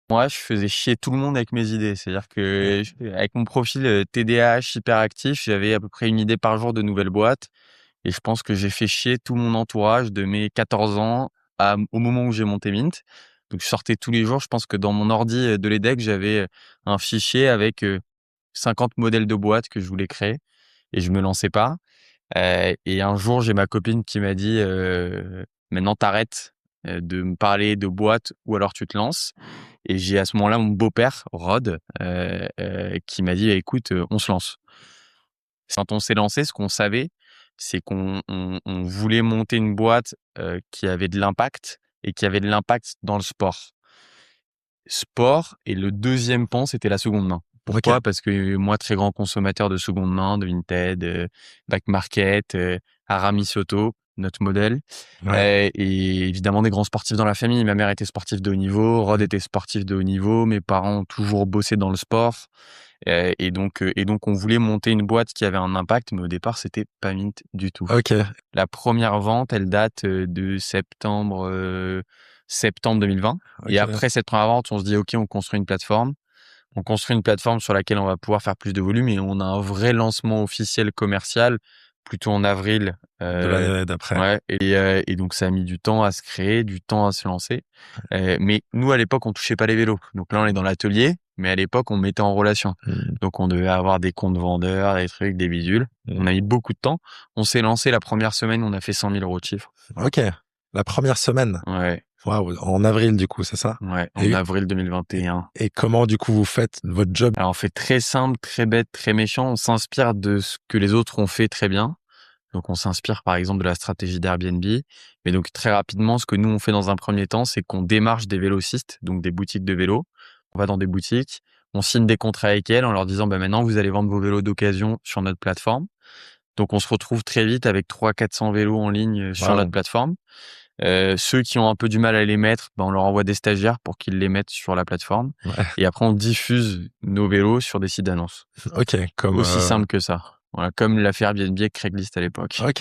Moi, je faisais chier tout le monde avec mes idées. C'est-à-dire que avec mon profil TDAH hyperactif, j'avais à peu près une idée par jour de nouvelles boîtes. Et je pense que j'ai fait chier tout mon entourage de mes 14 ans au moment où j'ai monté Mint. Donc, je sortais tous les jours. Je pense que dans mon ordi de l'EDEC, j'avais un fichier avec 50 modèles de boîtes que je voulais créer et je me lançais pas. Et un jour, j'ai ma copine qui m'a dit maintenant t'arrêtes de me parler de boîtes ou alors tu te lances. Et j'ai à ce moment-là mon beau-père Rod qui m'a dit écoute, on se lance. Quand on s'est lancé, ce qu'on savait, c'est qu'on voulait monter une boîte qui avait de l'impact et qui avait de l'impact dans le sport. Sport et le deuxième pan, c'était la seconde main. Ok. Pourquoi? Parce que moi, très grand consommateur de seconde main, de Vinted, Back Market, Aramis Auto, notre modèle. Ouais. Et évidemment, des grands sportifs dans la famille. Ma mère était sportive de haut niveau, Rod était sportif de haut niveau, mes parents ont toujours bossé dans le sport. Et donc, on voulait monter une boîte qui avait un impact, mais au départ, c'était pas Mint du tout. Ok. La première vente, elle date de septembre 2020. Et Ok. après cette première vente, on se dit, OK, on construit une plateforme. On construit une plateforme sur laquelle on va pouvoir faire plus de volume et on a un vrai lancement officiel commercial plutôt en avril. De l'année d'après. Ouais. Et donc, ça a mis du temps à se créer, du temps à se lancer. Mais nous, à l'époque, on touchait pas les vélos. Donc là, on est dans l'atelier, mais à l'époque, on mettait en relation. Mm. Donc, on devait avoir des comptes vendeurs, des trucs, des bidules. On a mis beaucoup de temps. On s'est lancé la première semaine, on a fait 100 000 euros de chiffre. Ok. La première semaine. Ouais, Waouh. En avril, du coup, c'est ça? ouais, en Et, avril et, 2021. et comment, du coup, vous faites votre job? Alors, on fait très simple, très bête, très méchant. On s'inspire de ce que les autres ont fait très bien. Donc, on s'inspire, par exemple, de la stratégie d'Airbnb. Mais donc, très rapidement, ce que nous, on fait dans un premier temps, c'est qu'on démarche des vélocistes, donc des boutiques de vélos. On va dans des boutiques, on signe des contrats avec elles en leur disant, bah, maintenant, vous allez vendre vos vélos d'occasion sur notre plateforme. Donc, on se retrouve très vite avec 300-400 vélos en ligne sur notre Waouh. plateforme. Ceux qui ont un peu du mal à les mettre, ben, on leur envoie des stagiaires pour qu'ils les mettent sur la plateforme. Ouais. Et après, on diffuse nos vélos sur des sites d'annonces. Ok. Comme, Aussi simple que ça. Voilà, comme l'a fait Airbnb avec Craigslist à l'époque. ok.